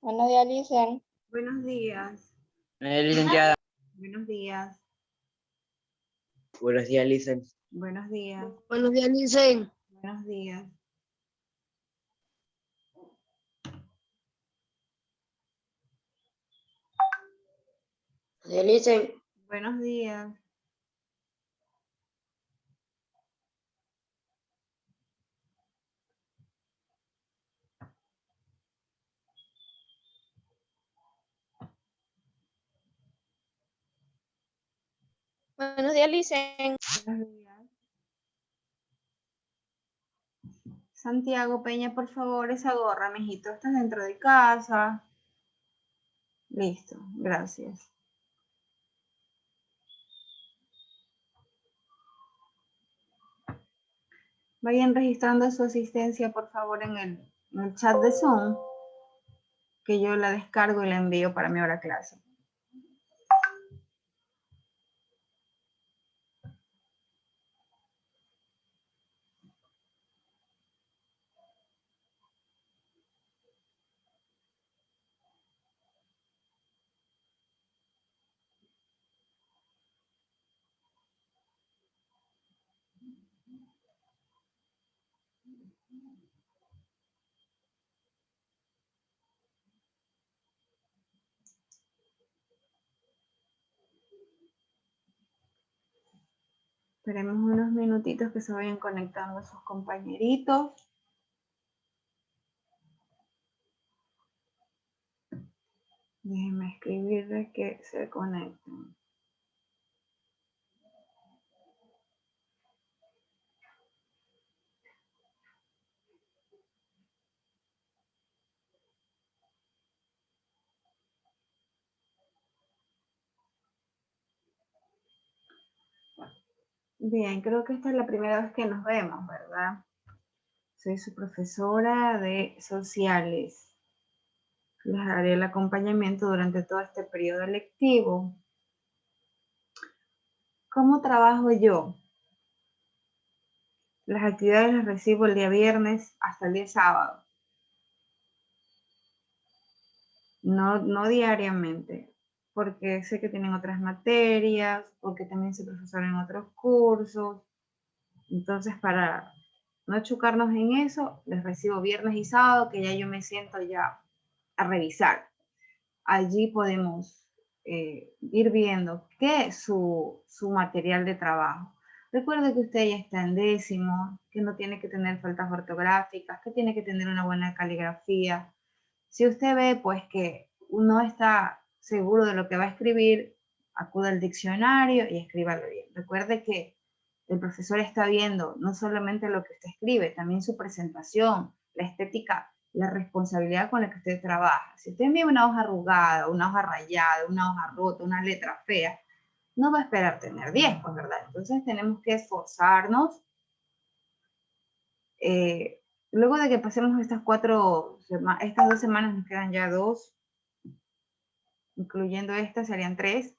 Buenos días, Licen. Buenos días. Licenciada. Buenos días. Buenos días, Licen. Buenos días. Buenos días, Licen. Buenos días. Licen. Buenos días. Buenos días, Licen. Buenos días. Santiago Peña, por favor, esa gorra, mijito. Estás dentro de casa. Listo, gracias. Vayan registrando su asistencia, por favor, en el chat de Zoom, que yo la descargo y la envío para mi hora clase. Esperemos unos minutitos que se vayan conectando sus compañeritos. Déjenme escribirles que se conecten. Bien, creo que esta es la primera vez que nos vemos, ¿verdad? Soy su profesora de sociales. Les haré el acompañamiento durante todo este periodo lectivo. ¿Cómo trabajo yo? Las actividades las recibo el día viernes hasta el día sábado. No diariamente, porque sé que tienen otras materias, porque también soy profesora en otros cursos. Entonces, para no chocarnos en eso, les recibo viernes y sábado, que ya yo me siento ya a revisar. Allí podemos ir viendo qué es su material de trabajo. Recuerde que usted ya está en décimo, que no tiene que tener faltas ortográficas, que tiene que tener una buena caligrafía. Si usted ve pues que no está seguro de lo que va a escribir, acuda al diccionario y escríbalo bien. Recuerde que el profesor está viendo no solamente lo que usted escribe, también su presentación, la estética, la responsabilidad con la que usted trabaja. Si usted envía una hoja arrugada, una hoja rayada, una hoja rota, una letra fea, no va a esperar tener 10, pues, ¿verdad? Entonces tenemos que esforzarnos. Luego de que pasemos estas 2 semanas, nos quedan ya 2, incluyendo esta, serían 3,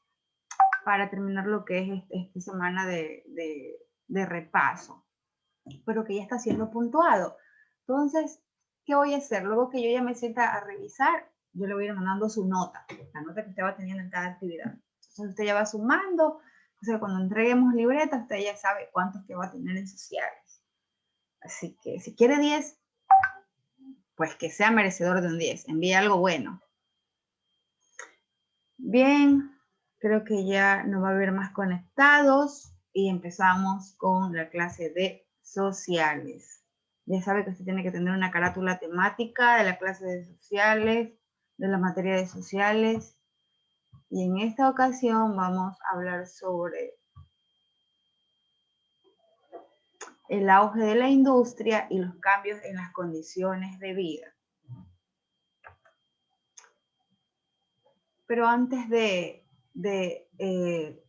para terminar lo que es esta semana de repaso, pero que ya está siendo puntuado. Entonces, ¿qué voy a hacer? Luego que yo ya me sienta a revisar, yo le voy a ir mandando su nota, la nota que usted va teniendo en cada actividad. Entonces, usted ya va sumando. O sea, cuando entreguemos libreta, usted ya sabe cuántos que va a tener en sociales. Así que si quiere 10, pues que sea merecedor de un 10. Envíe algo bueno. Bien, creo que ya no va a haber más conectados y empezamos con la clase de sociales. Ya sabe que usted tiene que tener una carátula temática de la clase de sociales, de la materia de sociales. Y en esta ocasión vamos a hablar sobre el auge de la industria y los cambios en las condiciones de vida. Pero antes de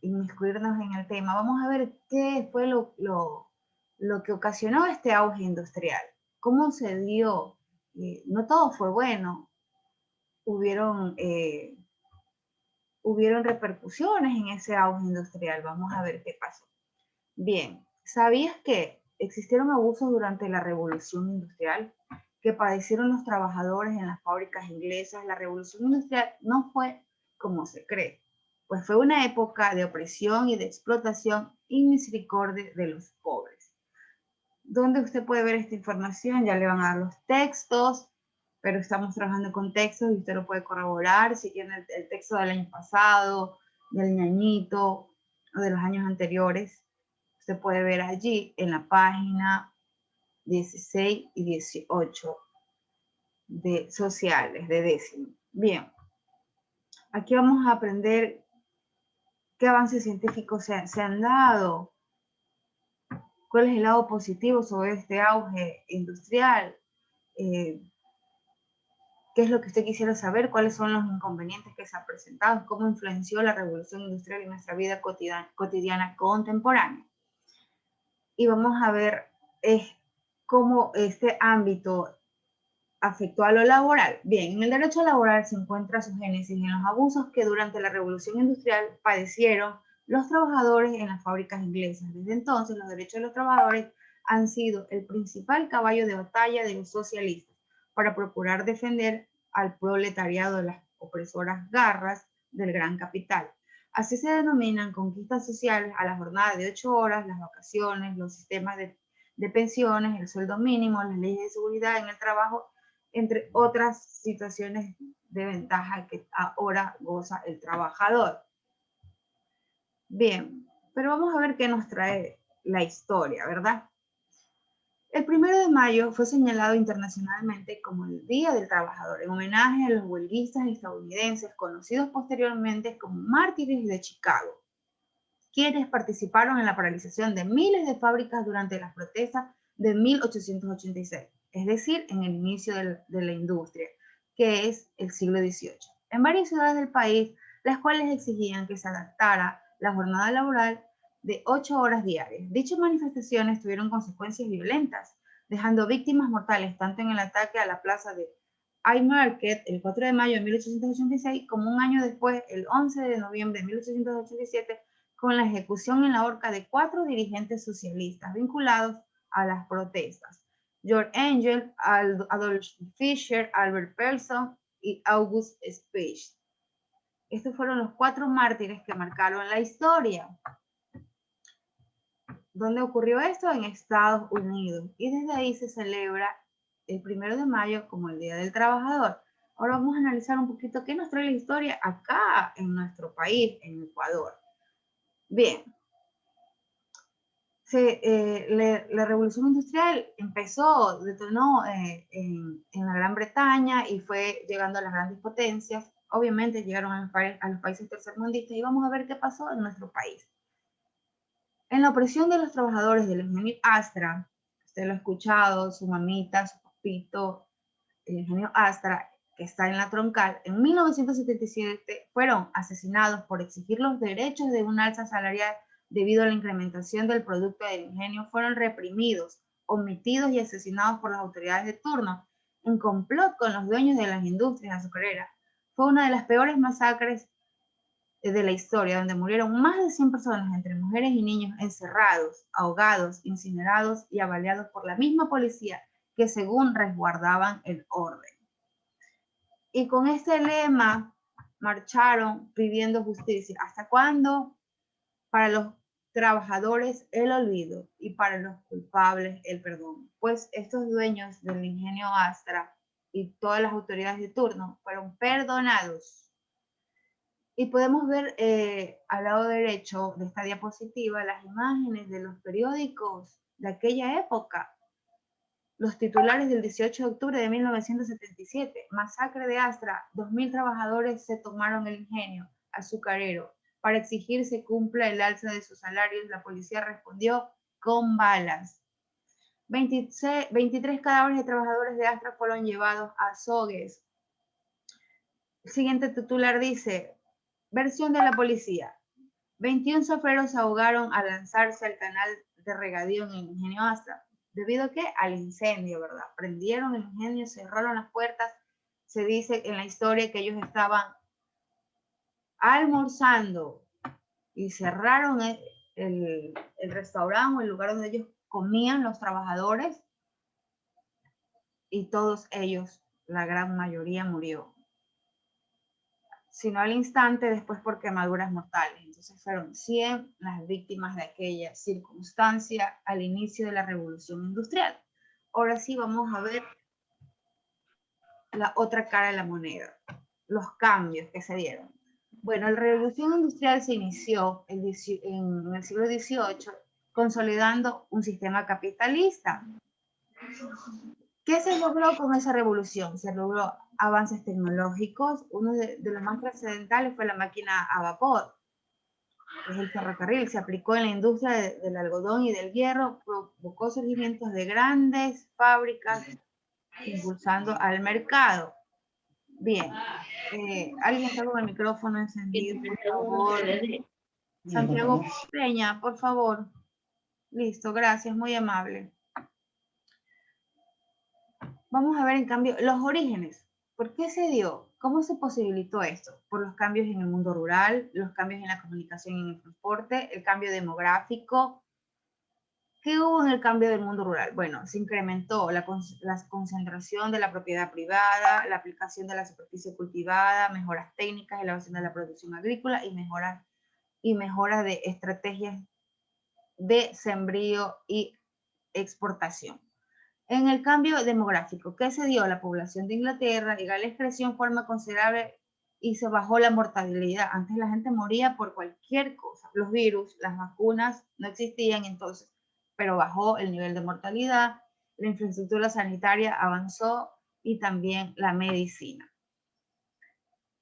inmiscuirnos en el tema, vamos a ver qué fue lo que ocasionó este auge industrial. ¿Cómo se dio? No todo fue bueno. Hubieron repercusiones en ese auge industrial. Vamos a ver qué pasó. Bien, ¿sabías que existieron abusos durante la revolución industrial que padecieron los trabajadores en las fábricas inglesas, la revolución industrial no fue como se cree, pues fue una época de opresión y de explotación y misericordia de los pobres. ¿Dónde usted puede ver esta información? Ya le van a dar los textos, pero estamos trabajando con textos y usted lo puede corroborar si tiene el texto del año pasado, del ñañito o de los años anteriores. Usted puede ver allí en la página 16 y 18 de sociales, de décimo. Bien, aquí vamos a aprender qué avances científicos se han dado, cuál es el lado positivo sobre este auge industrial, qué es lo que usted quisiera saber, cuáles son los inconvenientes que se han presentado, cómo influenció la revolución industrial en nuestra vida cotidiana contemporánea. Y vamos a ver cómo este ámbito afectó a lo laboral. Bien, en el derecho laboral se encuentra su génesis en los abusos que durante la revolución industrial padecieron los trabajadores en las fábricas inglesas. Desde entonces, los derechos de los trabajadores han sido el principal caballo de batalla de los socialistas para procurar defender al proletariado de las opresoras garras del gran capital. Así se denominan conquistas sociales a la jornada de 8 horas, las vacaciones, los sistemas de pensiones, el sueldo mínimo, las leyes de seguridad en el trabajo, entre otras situaciones de ventaja que ahora goza el trabajador. Bien, pero vamos a ver qué nos trae la historia, ¿verdad? El 1 de mayo fue señalado internacionalmente como el Día del Trabajador, en homenaje a los huelguistas estadounidenses, conocidos posteriormente como mártires de Chicago, quienes participaron en la paralización de miles de fábricas durante las protestas de 1886, es decir, en el inicio de la industria, que es el siglo XVIII, en varias ciudades del país, las cuales exigían que se adaptara la jornada laboral de 8 horas diarias. Dichas manifestaciones tuvieron consecuencias violentas, dejando víctimas mortales tanto en el ataque a la plaza de Haymarket el 4 de mayo de 1886, como un año después, el 11 de noviembre de 1887, con la ejecución en la horca de 4 dirigentes socialistas vinculados a las protestas: George Engel, Adolf Fischer, Albert Persson y August Specht. Estos fueron los 4 mártires que marcaron la historia. ¿Dónde ocurrió esto? En Estados Unidos. Y desde ahí se celebra el 1 de mayo como el Día del Trabajador. Ahora vamos a analizar un poquito qué nos trae la historia acá en nuestro país, en Ecuador. Bien, la revolución industrial detonó en la Gran Bretaña y fue llegando a las grandes potencias. Obviamente llegaron a los países tercermundistas y vamos a ver qué pasó en nuestro país. En la opresión de los trabajadores del ingenio Astra, usted lo ha escuchado, su mamita, su papito, el ingenio Astra, que está en la Troncal, en 1977 fueron asesinados por exigir los derechos de un alza salarial debido a la incrementación del producto del ingenio. Fueron reprimidos, omitidos y asesinados por las autoridades de turno en complot con los dueños de las industrias azucareras. Fue una de las peores masacres de la historia, donde murieron más de 100 personas, entre mujeres y niños, encerrados, ahogados, incinerados y avaliados por la misma policía que según resguardaban el orden. Y con este lema marcharon pidiendo justicia. ¿Hasta cuándo? Para los trabajadores el olvido y para los culpables el perdón. Pues estos dueños del ingenio Astra y todas las autoridades de turno fueron perdonados. Y podemos ver al lado derecho de esta diapositiva las imágenes de los periódicos de aquella época. Los titulares del 18 de octubre de 1977, masacre de Astra, 2.000 trabajadores se tomaron el ingenio azucarero. Para exigir se cumpla el alza de sus salarios, la policía respondió con balas. 23 cadáveres de trabajadores de Astra fueron llevados a Sogues. El siguiente titular dice: versión de la policía. 21 soferos se ahogaron al lanzarse al canal de regadío en el ingenio Astra. ¿Debido a qué? Al incendio, ¿verdad? Prendieron el ingenio, cerraron las puertas. Se dice en la historia que ellos estaban almorzando y cerraron el restaurante o el lugar donde ellos comían los trabajadores. y todos ellos, la gran mayoría, murió. Sino al instante después por quemaduras mortales. Entonces fueron 100 las víctimas de aquella circunstancia al inicio de la Revolución Industrial. Ahora sí vamos a ver la otra cara de la moneda, los cambios que se dieron. Bueno, la Revolución Industrial se inició en el siglo XVIII consolidando un sistema capitalista. ¿Qué se logró con esa revolución? Se logró avances tecnológicos. Uno de los más trascendentales fue la máquina a vapor, que es el ferrocarril. Se aplicó en la industria del algodón y del hierro, provocó surgimientos de grandes fábricas, impulsando al mercado. Bien, alguien está con el micrófono encendido, por favor. Santiago Peña, por favor. Listo, gracias, muy amable. Vamos a ver, en cambio, los orígenes. ¿Por qué se dio? ¿Cómo se posibilitó esto? Por los cambios en el mundo rural, los cambios en la comunicación y en el transporte, el cambio demográfico. ¿Qué hubo en el cambio del mundo rural? Bueno, se incrementó la concentración de la propiedad privada, la aplicación de la superficie cultivada, mejoras técnicas, elevación de la producción agrícola y mejoras de estrategias de sembrío y exportación. En el cambio demográfico, ¿qué se dio? La población de Inglaterra y Gales creció en forma considerable y se bajó la mortalidad. Antes la gente moría por cualquier cosa. Los virus, las vacunas no existían entonces, pero bajó el nivel de mortalidad, la infraestructura sanitaria avanzó y también la medicina.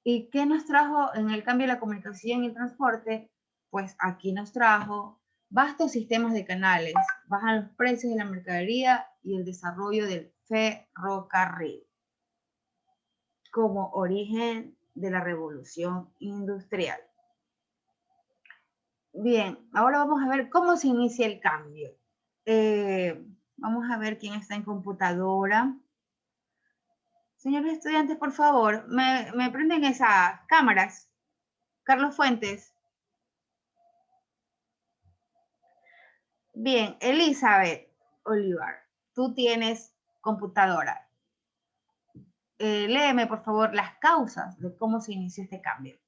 ¿Y qué nos trajo en el cambio de la comunicación y el transporte? Pues aquí nos trajo vastos sistemas de canales, bajan los precios de la mercadería y el desarrollo del ferrocarril como origen de la revolución industrial. Bien, ahora vamos a ver cómo se inicia el cambio. Vamos a ver quién está en computadora. Señores estudiantes, por favor, me prenden esas cámaras. Carlos Fuentes. Bien, Elizabeth Olivar, tú tienes computadora. Léeme, por favor, las causas de cómo se inició este cambio,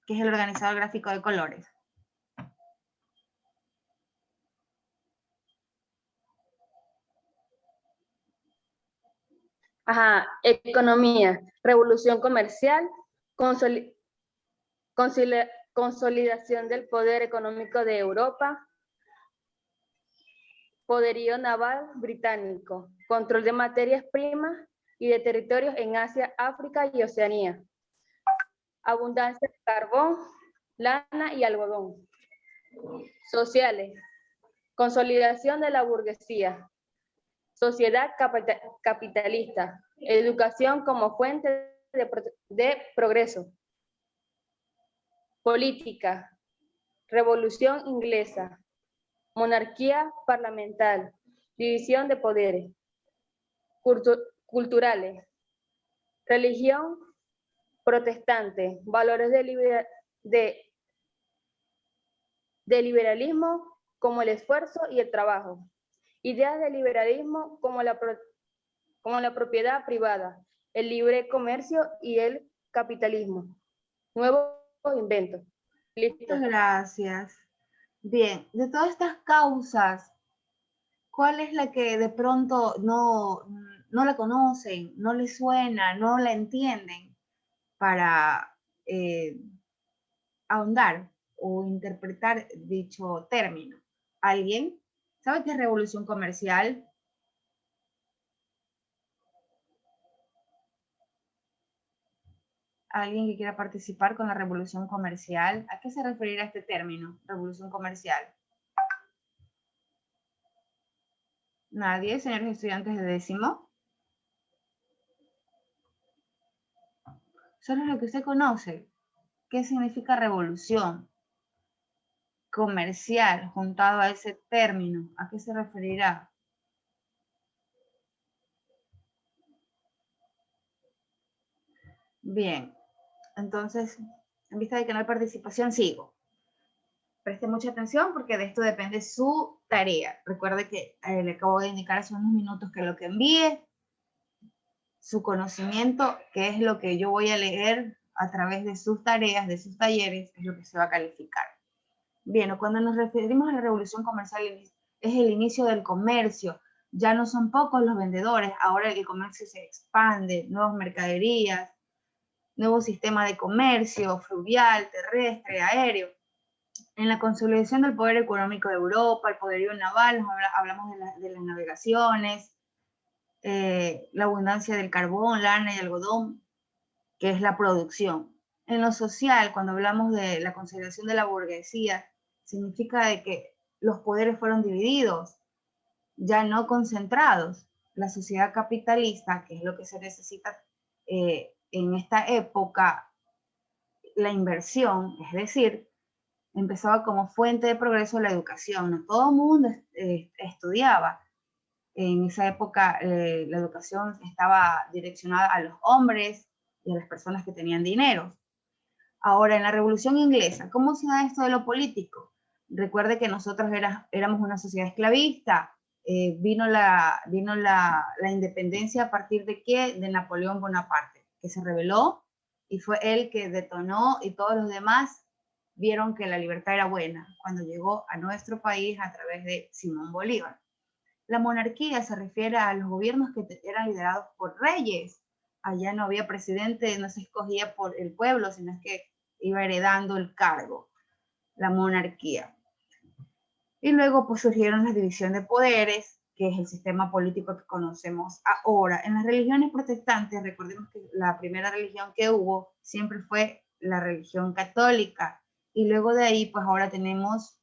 que es el organizador gráfico de colores. Ajá, economía, revolución comercial, consolidación del poder económico de Europa, poderío naval británico, control de materias primas y de territorios en Asia, África y Oceanía, abundancia de carbón, lana y algodón. Sociales, consolidación de la burguesía, sociedad capitalista, educación como fuente de progreso. Política, revolución inglesa, monarquía parlamentar, división de poderes. Culturales, religión protestante, valores de liberalismo como el esfuerzo y el trabajo. Ideas de liberalismo como la propiedad privada, el libre comercio y el capitalismo. Nuevos inventos. Listo. Muchas gracias. Bien, de todas estas causas, ¿cuál es la que de pronto no la conocen, no les suena, no la entienden para ahondar o interpretar dicho término? ¿Alguien sabe qué es revolución comercial? ¿Alguien que quiera participar con la revolución comercial? ¿A qué se referirá este término, revolución comercial? ¿Nadie, señores estudiantes de décimo? Solo lo que usted conoce. ¿Qué significa revolución comercial juntado a ese término? ¿A qué se referirá? Bien, entonces, en vista de que no hay participación, sigo. Preste mucha atención porque de esto depende su tarea. Recuerde que le acabo de indicar hace unos minutos que lo que envíe su conocimiento, que es lo que yo voy a leer a través de sus tareas, de sus talleres, es lo que se va a calificar. Bien, cuando nos referimos a la revolución comercial, es el inicio del comercio. Ya no son pocos los vendedores, ahora el comercio se expande, nuevas mercaderías, nuevo sistema de comercio, fluvial, terrestre, aéreo. En la consolidación del poder económico de Europa, el poderío naval, hablamos de las navegaciones, la abundancia del carbón, lana y algodón, que es la producción. En lo social, cuando hablamos de la consolidación de la burguesía, significa de que los poderes fueron divididos, ya no concentrados. La sociedad capitalista, que es lo que se necesita en esta época, la inversión, es decir, empezaba como fuente de progreso la educación. No todo el mundo estudiaba. En esa época la educación estaba direccionada a los hombres y a las personas que tenían dinero. Ahora, en la Revolución Inglesa, ¿cómo se da esto de lo político? Recuerde que nosotros éramos una sociedad esclavista. Vino la independencia a partir de ¿qué? De Napoleón Bonaparte, que se rebeló y fue él que detonó, y todos los demás vieron que la libertad era buena cuando llegó a nuestro país a través de Simón Bolívar. La monarquía se refiere a los gobiernos que eran liderados por reyes. Allá no había presidente, no se escogía por el pueblo, sino que iba heredando el cargo, la monarquía. Y luego pues surgieron las divisiones de poderes, que es el sistema político que conocemos ahora. En las religiones protestantes, recordemos que la primera religión que hubo siempre fue la religión católica, y luego de ahí pues ahora tenemos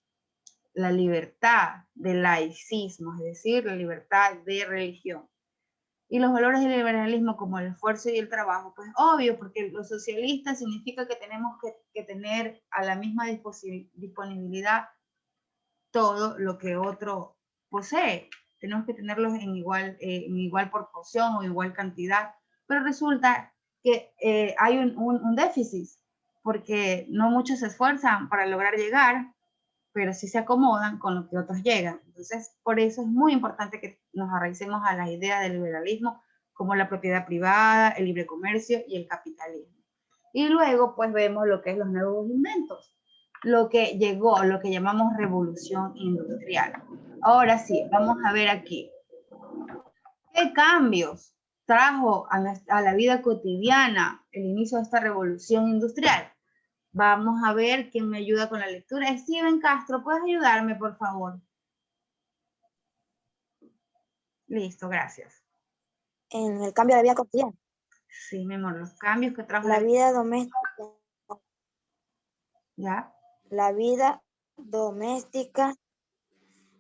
la libertad del laicismo, es decir, la libertad de religión. Y los valores del liberalismo como el esfuerzo y el trabajo, pues obvio, porque los socialistas significa que tenemos que tener a la misma disponibilidad todo lo que otro posee. Tenemos que tenerlos en igual proporción o igual cantidad. Pero resulta que hay un déficit, porque no muchos se esfuerzan para lograr llegar, pero sí se acomodan con lo que otros llegan. Entonces, por eso es muy importante que nos arraigemos a las ideas del liberalismo, como la propiedad privada, el libre comercio y el capitalismo. Y luego, pues vemos lo que es los nuevos inventos, lo que llegó, lo que llamamos revolución industrial. Ahora sí, vamos a ver aquí. ¿Qué cambios trajo a la vida cotidiana el inicio de esta revolución industrial? Vamos a ver quién me ayuda con la lectura. Steven Castro, ¿puedes ayudarme, por favor? Listo, gracias. En el cambio de vida cotidiana. Sí, mi amor, los cambios que trajo La vida doméstica, ¿Ya? la vida doméstica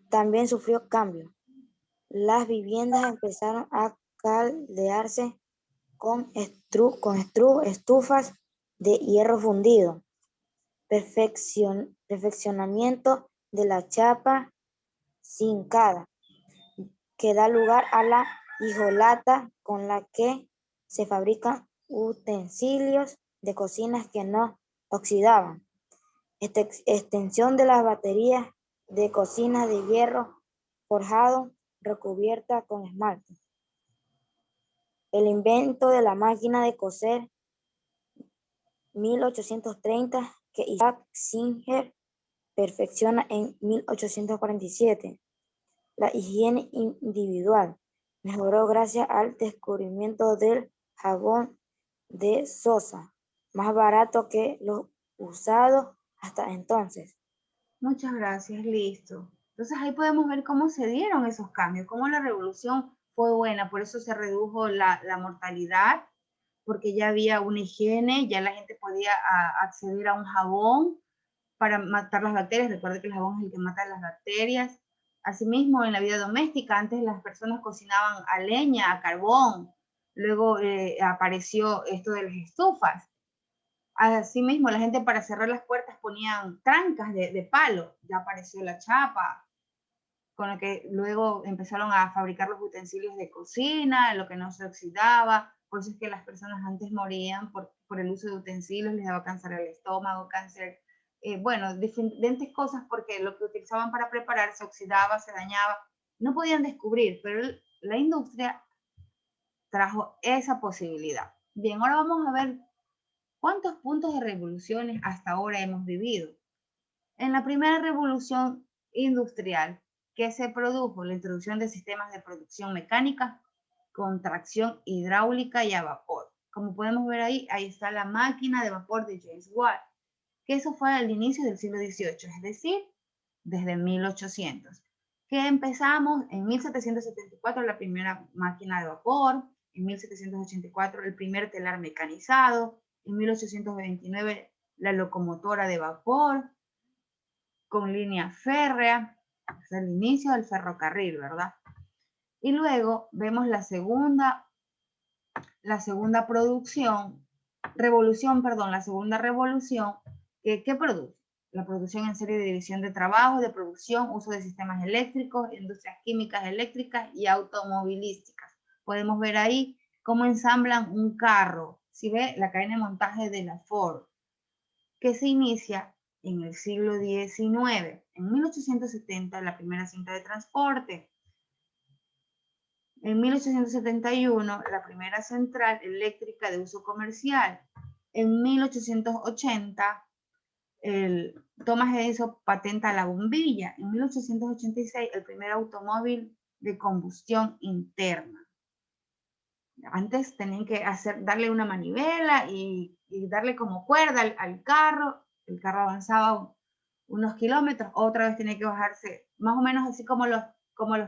también sufrió cambios. Las viviendas empezaron a caldearse con estufas de hierro fundido. Perfeccionamiento de la chapa cincada, que da lugar a la hojolata, con la que se fabrican utensilios de cocina que no oxidaban. Extensión de las baterías de cocina de hierro forjado recubierta con esmalte. El invento de la máquina de coser 1830, que Isaac Singer perfecciona en 1847. La higiene individual mejoró gracias al descubrimiento del jabón de Sosa, más barato que los usados hasta entonces. Muchas gracias, listo. Entonces ahí podemos ver cómo se dieron esos cambios, cómo la revolución fue buena, por eso se redujo la mortalidad, porque ya había una higiene, ya la gente podía acceder a un jabón para matar las bacterias. Recuerda que el jabón es el que mata las bacterias. Asimismo, en la vida doméstica, antes las personas cocinaban a leña, a carbón. Luego apareció esto de las estufas. Asimismo, la gente para cerrar las puertas ponían trancas de palo. Ya apareció la chapa, con lo que luego empezaron a fabricar los utensilios de cocina, lo que no se oxidaba. Por eso es que las personas antes morían por el uso de utensilios, les daba cáncer al estómago, cáncer, bueno, diferentes cosas, porque lo que utilizaban para preparar se oxidaba, se dañaba. No podían descubrir, pero la industria trajo esa posibilidad. Bien, ahora vamos a ver cuántos puntos de revoluciones hasta ahora hemos vivido. En la primera revolución industrial, que se produjo la introducción de sistemas de producción mecánica con tracción hidráulica y a vapor. Como podemos ver ahí, ahí está la máquina de vapor de James Watt, que eso fue al inicio del siglo XVIII, es decir, desde 1800. Que empezamos en 1774 la primera máquina de vapor, en 1784 el primer telar mecanizado, en 1829 la locomotora de vapor con línea férrea, es el inicio del ferrocarril, ¿verdad? Y luego vemos la segunda revolución, ¿qué produce? La producción en serie de división de trabajo, de producción, uso de sistemas eléctricos, industrias químicas, eléctricas y automovilísticas. Podemos ver ahí cómo ensamblan un carro. Si ve la cadena de montaje de la Ford, que se inicia en el siglo XIX. En 1870, la primera cinta de transporte. En 1871, la primera central eléctrica de uso comercial. En 1880, Thomas Edison patenta la bombilla. En 1886, el primer automóvil de combustión interna. Antes tenían que darle una manivela y darle como cuerda al carro. El carro avanzaba unos kilómetros, otra vez tenía que bajarse, más o menos así como los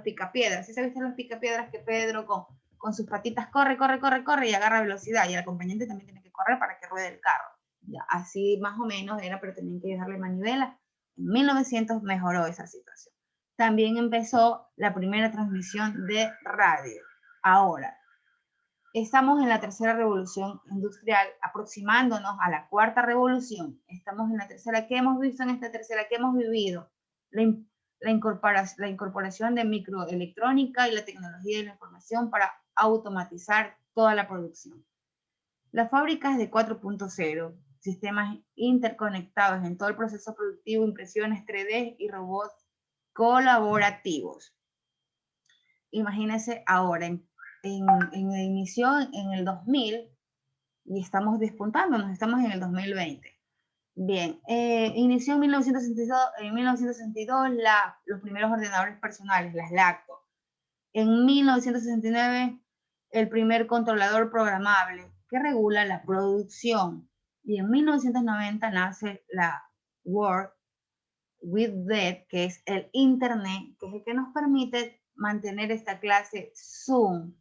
picapiedras. ¿Sí se visten los picapiedras que Pedro con sus patitas corre y agarra velocidad? Y el acompañante también tiene que correr para que ruede el carro. Ya, así más o menos era, pero tenían que darle manivela. En 1900 mejoró esa situación. También empezó la primera transmisión de radio. Ahora, estamos en la tercera revolución industrial, aproximándonos a la cuarta revolución. Estamos en la tercera. ¿Qué hemos visto en esta tercera? ¿Qué hemos vivido? La incorporación de microelectrónica y la tecnología de la información para automatizar toda la producción. Las fábricas de 4.0, sistemas interconectados en todo el proceso productivo, impresiones 3D y robots colaborativos. Imagínense ahora, inició en el 2000 y estamos despuntándonos, estamos en el 2020. Bien, inició en 1962 los primeros ordenadores personales, las Lacto. En 1969 el primer controlador programable que regula la producción. Y en 1990 nace la World Wide Web, que es el Internet, que es el que nos permite mantener esta clase Zoom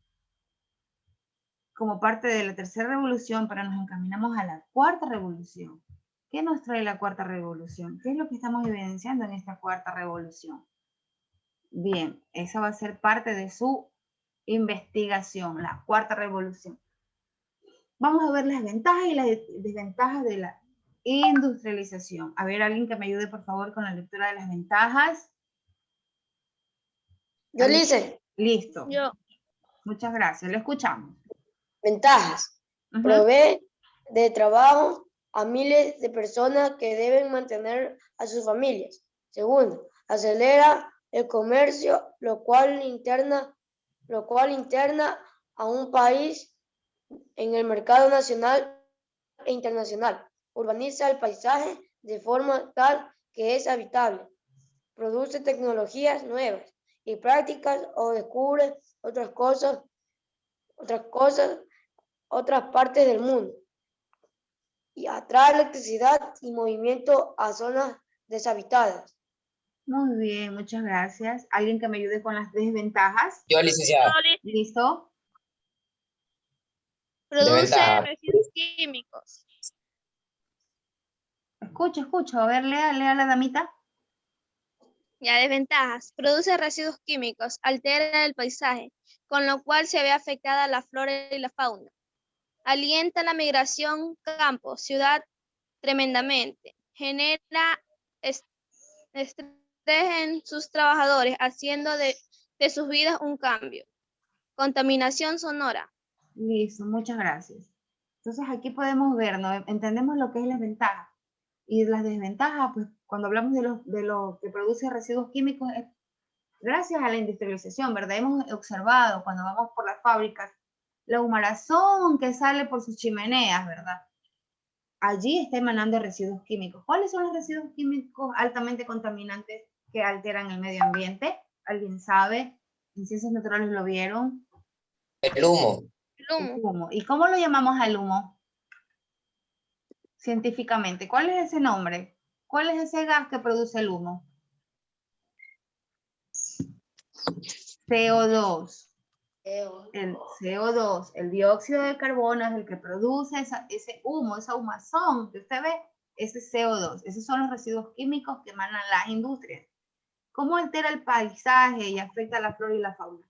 como parte de la tercera revolución, pero nos encaminamos a la cuarta revolución. ¿Qué nos trae la cuarta revolución? ¿Qué es lo que estamos evidenciando en esta cuarta revolución? Bien, esa va a ser parte de su investigación, la cuarta revolución. Vamos a ver las ventajas y las desventajas de la industrialización. A ver, alguien que me ayude, por favor, con la lectura de las ventajas. Yo le hice Listo. Yo. Muchas gracias. Lo escuchamos. ventajas. Provee de trabajo a miles de personas que deben mantener a sus familias. Segundo, acelera el comercio, lo cual interna a un país en el mercado nacional e internacional. Urbaniza el paisaje de forma tal que es habitable. Produce tecnologías nuevas y prácticas o descubre otras partes del mundo. Y atrae electricidad y movimiento a zonas deshabitadas. Muy bien, muchas gracias. ¿Alguien que me ayude con las desventajas? Yo, licenciada. ¿Listo? Produce Desventaja. residuos químicos. Escucho. A ver, lea la damita. Ya, desventajas. Produce residuos químicos, altera el paisaje, con lo cual se ve afectada la flora y la fauna. Alienta la migración campo-ciudad tremendamente. Genera estrés en sus trabajadores, haciendo de sus vidas un cambio. Contaminación sonora. Listo, muchas gracias. Entonces aquí podemos ver, ¿no? Entendemos lo que es las ventajas. Y las desventajas, pues cuando hablamos de lo que produce residuos químicos, es gracias a la industrialización, ¿verdad? Hemos observado cuando vamos por las fábricas la humarazón que sale por sus chimeneas, ¿verdad? Allí está emanando residuos químicos. ¿Cuáles son los residuos químicos altamente contaminantes que alteran el medio ambiente? ¿Alguien sabe? ¿En ciencias naturales lo vieron? El humo. El El humo. humo. ¿Y cómo lo llamamos al humo? Científicamente. ¿Cuál es ese nombre? ¿Cuál es ese gas que produce el humo? CO2. El CO2, el dióxido de carbono es el que produce ese humo, esa humazón que usted ve, ese CO2. Esos son los residuos químicos que emanan las industrias. ¿Cómo altera el paisaje y afecta a la flora y la fauna?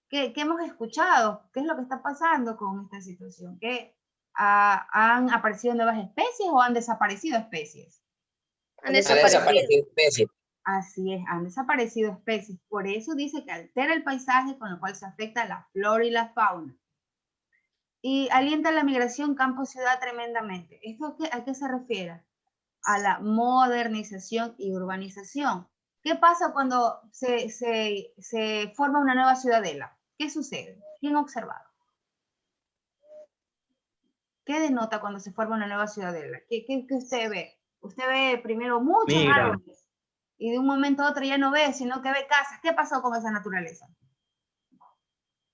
¿Qué hemos escuchado? ¿Qué es lo que está pasando con esta situación? ¿Que han aparecido nuevas especies o han desaparecido especies? Han Han desaparecido especies. Así es, han desaparecido especies. Por eso dice que altera el paisaje, con lo cual se afecta a la flora y la fauna. Y alienta la migración campo-ciudad tremendamente. ¿Esto a qué se refiere? A la modernización y urbanización. ¿Qué pasa cuando se forma una nueva ciudadela? ¿Qué sucede? ¿Quién ha observado? ¿Qué denota cuando se forma una nueva ciudadela? ¿Qué usted ve? Usted ve primero muchos árboles y de un momento a otro ya no ve, sino que ve casas. ¿Qué pasó con esa naturaleza?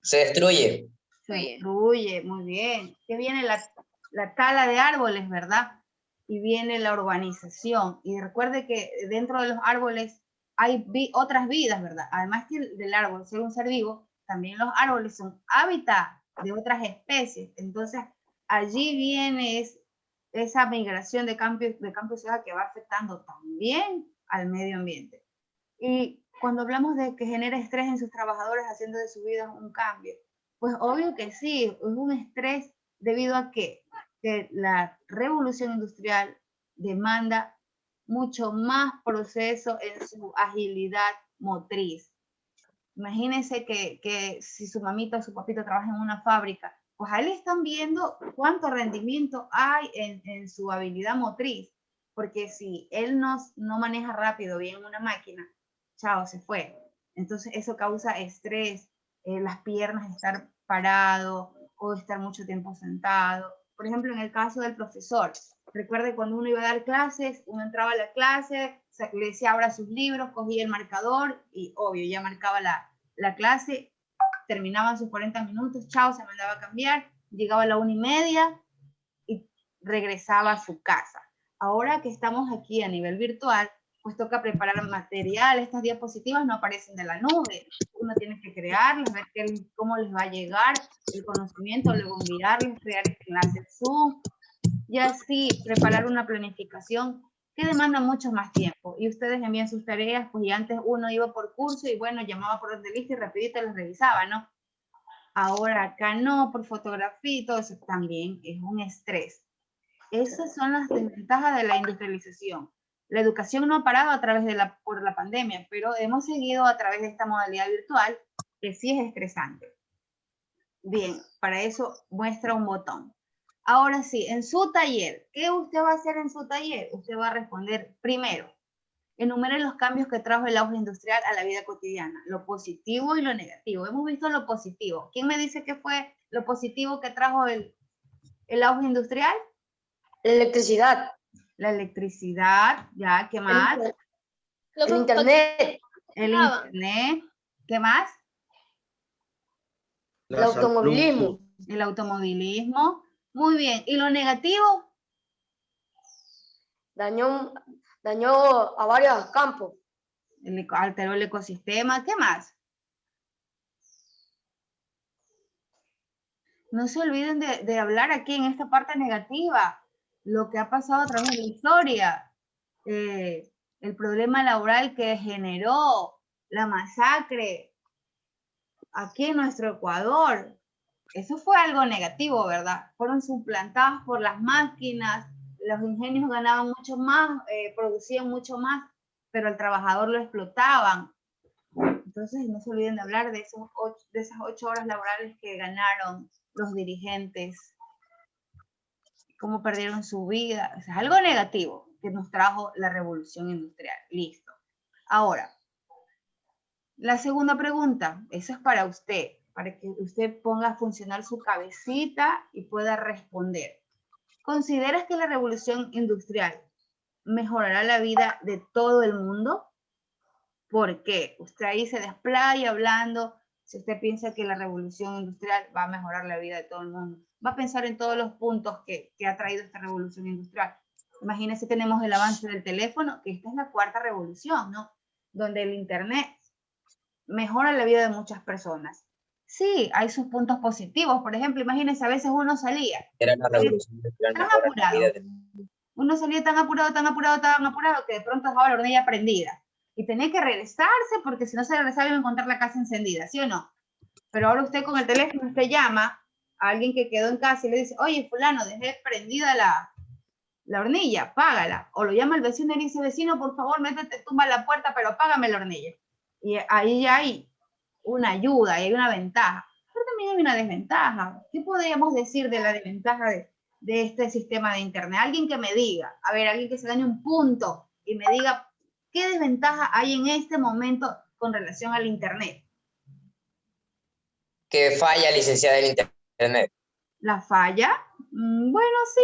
Se destruye. Se destruye, muy bien. Que viene la tala de árboles, ¿verdad? Y viene la urbanización. Y recuerde que dentro de los árboles hay otras vidas, ¿verdad? Además que del árbol ser un ser vivo, también los árboles son hábitat de otras especies. Entonces, allí viene esa migración de campo a ciudad que va afectando también al medio ambiente. Y cuando hablamos de que genera estrés en sus trabajadores haciendo de su vida un cambio, pues obvio que sí, es un estrés debido a que la revolución industrial demanda mucho más proceso en su agilidad motriz. Imagínense que si su mamita o su papito trabaja en una fábrica, pues ahí le están viendo cuánto rendimiento hay en su habilidad motriz, porque si él no maneja rápido bien una máquina, chao, se fue. Entonces eso causa estrés, las piernas estar parado o estar mucho tiempo sentado. Por ejemplo, en el caso del profesor, recuerde cuando uno iba a dar clases, uno entraba a la clase, le decía abra sus libros, cogía el marcador y obvio, ya marcaba la clase, terminaban sus 40 minutos, chao, se mandaba a cambiar, llegaba a la 1:30 y regresaba a su casa. Ahora que estamos aquí a nivel virtual, pues toca preparar material, estas diapositivas no aparecen de la nube, uno tiene que crearlas, ver cómo les va a llegar el conocimiento, luego enviarles, crear este enlace Zoom, y así preparar una planificación que demanda mucho más tiempo. Y ustedes envían sus tareas, pues y antes uno iba por curso y bueno, llamaba por orden de lista y rapidito las revisaba, ¿no? Ahora acá no, por fotografía y todo eso también es un estrés. Esas son las desventajas de la industrialización. La educación no ha parado a través por la pandemia, pero hemos seguido a través de esta modalidad virtual, que sí es estresante. Bien, para eso muestra un botón. Ahora sí, en su taller, ¿qué usted va a hacer en su taller? Usted va a responder primero. Enumere los cambios que trajo el auge industrial a la vida cotidiana, lo positivo y lo negativo. Hemos visto lo positivo. ¿Quién me dice qué fue lo positivo que trajo el auge industrial? La electricidad. La electricidad, ya, ¿qué más? El internet. El internet, ¿qué más? El automovilismo. El automovilismo. Muy bien. ¿Y lo negativo? Dañó a varios campos. Alteró el ecosistema. ¿Qué más? No se olviden de hablar aquí en esta parte negativa, lo que ha pasado a través de la historia, el problema laboral que generó, la masacre aquí en nuestro Ecuador. Eso fue algo negativo, ¿verdad? Fueron suplantados por las máquinas, los ingenios ganaban mucho más, producían mucho más, pero al trabajador lo explotaban. Entonces no se olviden de hablar de esas 8 horas laborales que ganaron los dirigentes, cómo perdieron su vida. O sea, es algo negativo que nos trajo la revolución industrial. Listo. Ahora, la segunda pregunta, eso es para usted, para que usted ponga a funcionar su cabecita y pueda responder. ¿Consideras que la revolución industrial mejorará la vida de todo el mundo? ¿Por qué? Usted ahí se desplaya hablando. Si usted piensa que la revolución industrial va a mejorar la vida de todo el mundo, va a pensar en todos los puntos que ha traído esta revolución industrial. Imagínense, tenemos el avance del teléfono, que esta es la cuarta revolución, ¿no? Donde el internet mejora la vida de muchas personas. Sí, hay sus puntos positivos. Por ejemplo, imagínense, a veces uno salía Era la revolución industrial tan mejora la apurado. vida de... Uno salía tan apurado, que de pronto dejaba la hornilla prendida. Y tenía que regresarse porque si no se regresaba iba a encontrar la casa encendida, ¿sí o no? Pero ahora usted con el teléfono, usted llama a alguien que quedó en casa y le dice, oye, fulano, dejé prendida la hornilla, págala. O lo llama el vecino y le dice, vecino, por favor, métete, tumba la puerta, pero págame la hornilla. Y ahí ya hay una ayuda, y hay una ventaja. Pero también hay una desventaja. ¿Qué podríamos decir de la desventaja de este sistema de internet? Alguien que me diga, a ver, alguien que se gane un punto y me diga qué desventaja hay en este momento con relación al internet. Que falla, licenciada, el internet. ¿La falla? Bueno, sí,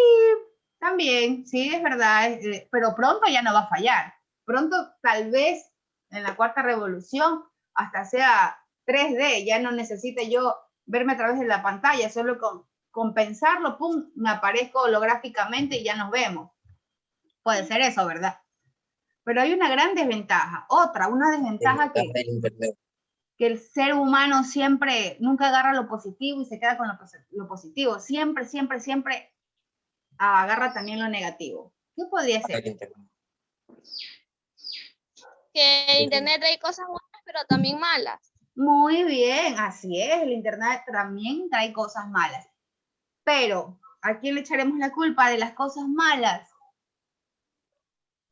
también, sí, es verdad, pero pronto ya no va a fallar. Pronto, tal vez, en la cuarta revolución, hasta sea 3D, ya no necesite yo verme a través de la pantalla, solo con pensarlo, pum, me aparezco holográficamente y ya nos vemos. Puede ser eso, ¿verdad? Pero hay una gran desventaja. Una desventaja que el ser humano siempre, nunca agarra lo positivo y se queda con lo positivo. Siempre, siempre, siempre agarra también lo negativo. ¿Qué podría ser? Que el internet trae cosas buenas, pero también malas. Muy bien, así es. El internet también trae cosas malas. Pero, ¿a quién le echaremos la culpa de las cosas malas?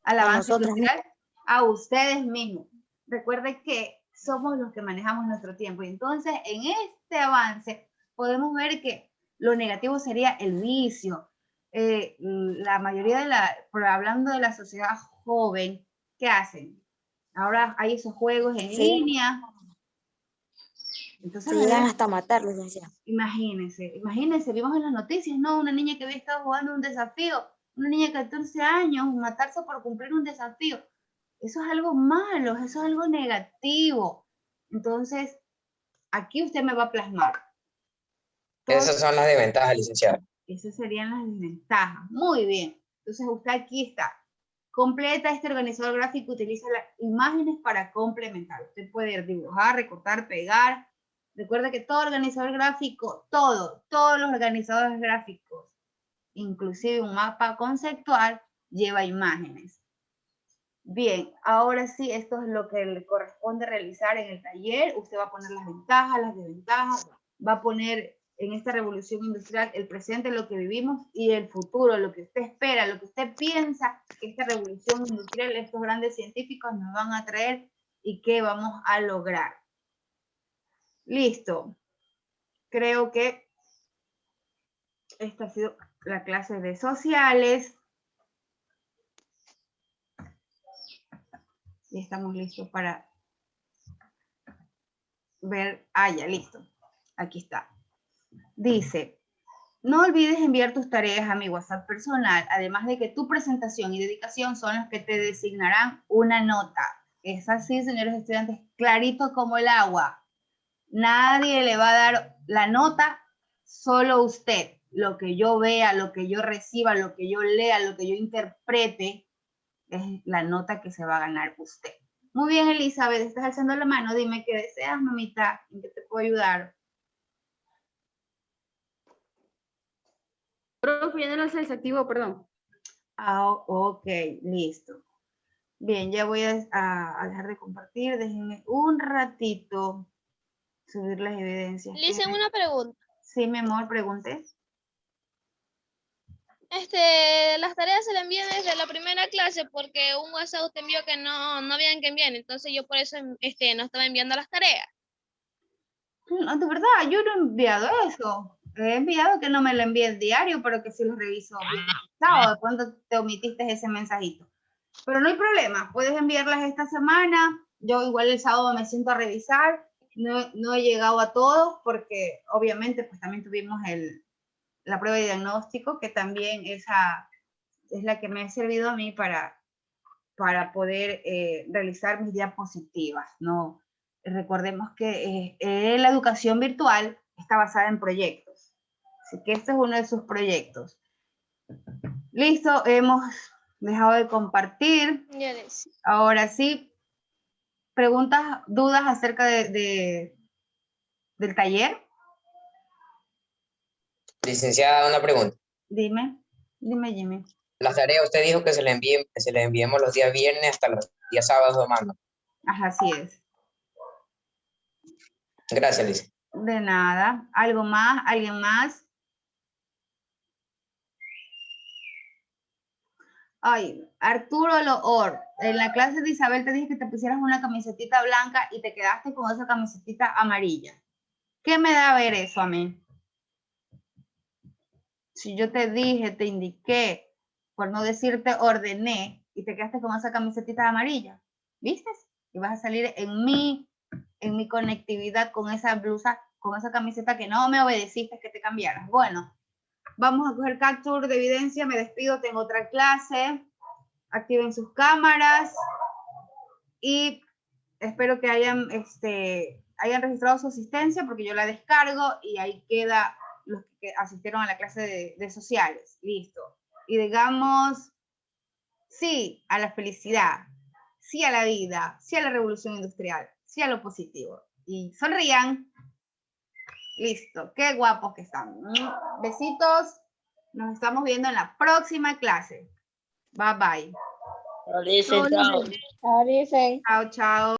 ¿Al avance industrial? A ustedes mismos. Recuerden que somos los que manejamos nuestro tiempo. Y entonces, en este avance, podemos ver que lo negativo sería el vicio. La mayoría hablando de la sociedad joven, ¿qué hacen? Ahora hay esos juegos en línea. Entonces, se llegan hasta matarlos, decía. Imagínense, vimos en las noticias, ¿no? Una niña que había estado jugando un desafío, una niña de 14 años, matarse por cumplir un desafío. Eso es algo malo, eso es algo negativo. Entonces, aquí usted me va a plasmar. Esas son las desventajas, licenciada. Esas serían las desventajas. Muy bien. Entonces, usted aquí está. Completa este organizador gráfico, utiliza las imágenes para complementar. Usted puede dibujar, recortar, pegar. Recuerda que todo organizador gráfico, todos los organizadores gráficos, inclusive un mapa conceptual, lleva imágenes. Bien, ahora sí, esto es lo que le corresponde realizar en el taller. Usted va a poner las ventajas, las desventajas, va a poner en esta revolución industrial el presente, lo que vivimos, y el futuro, lo que usted espera, lo que usted piensa que esta revolución industrial, estos grandes científicos nos van a traer y qué vamos a lograr. Listo. Creo que esta ha sido la clase de sociales. Y estamos listos para ver. Ya, listo. Aquí está. Dice, no olvides enviar tus tareas a mi WhatsApp personal, además de que tu presentación y dedicación son los que te designarán una nota. Es así, señores estudiantes, clarito como el agua. Nadie le va a dar la nota, solo usted. Lo que yo vea, lo que yo reciba, lo que yo lea, lo que yo interprete, es la nota que se va a ganar usted. Muy bien, Elizabeth, estás alzando la mano. Dime qué deseas, mamita, en qué te puedo ayudar. Profe, ya no lo sé, desactivo, perdón. Ok, listo. Bien, ya voy a dejar de compartir. Déjenme un ratito subir las evidencias. Le hice una pregunta. Sí, mi amor, pregunté. Las tareas se le envían desde la primera clase porque un WhatsApp usted envió que no habían que enviar, entonces yo por eso no estaba enviando las tareas. No, de verdad, yo no he enviado eso. He enviado que no me lo envíe el diario, pero que sí lo reviso bien el sábado. ¿Cuándo te omitiste ese mensajito? Pero no hay problema, puedes enviarlas esta semana. Yo igual el sábado me siento a revisar no he llegado a todos porque obviamente pues también tuvimos la prueba de diagnóstico, que también esa es la que me ha servido a mí para poder realizar mis diapositivas, ¿no? Recordemos que la educación virtual está basada en proyectos, así que este es uno de sus proyectos. Listo, hemos dejado de compartir. Ya les. Ahora sí, preguntas, dudas acerca del taller. Licenciada, una pregunta. Dime, Jimmy. Las tareas, usted dijo que se le enviemos los días viernes hasta los días sábados o domingo. Ajá, así es. Gracias, Lice. De nada. ¿Algo más? ¿Alguien más? Ay, Arturo Loor, en la clase de Isabel te dije que te pusieras una camisetita blanca y te quedaste con esa camisetita amarilla. ¿Qué me da a ver eso a mí? Si yo te dije, te indiqué, por no decirte ordené, y te quedaste con esa camisetita amarilla, ¿viste? Y vas a salir en mi conectividad con esa blusa, con esa camiseta que no me obedeciste que te cambiaras. Bueno, vamos a coger capture de evidencia, me despido, tengo otra clase, activen sus cámaras y espero que hayan registrado su asistencia porque yo la descargo y ahí queda los que asistieron a la clase de sociales. Listo. Y digamos sí a la felicidad, sí a la vida, sí a la revolución industrial, sí a lo positivo. Y sonrían. Listo. Qué guapos que están. Besitos. Nos estamos viendo en la próxima clase. Bye, bye. Lice, chao. Chao, dicen. Chao, chao.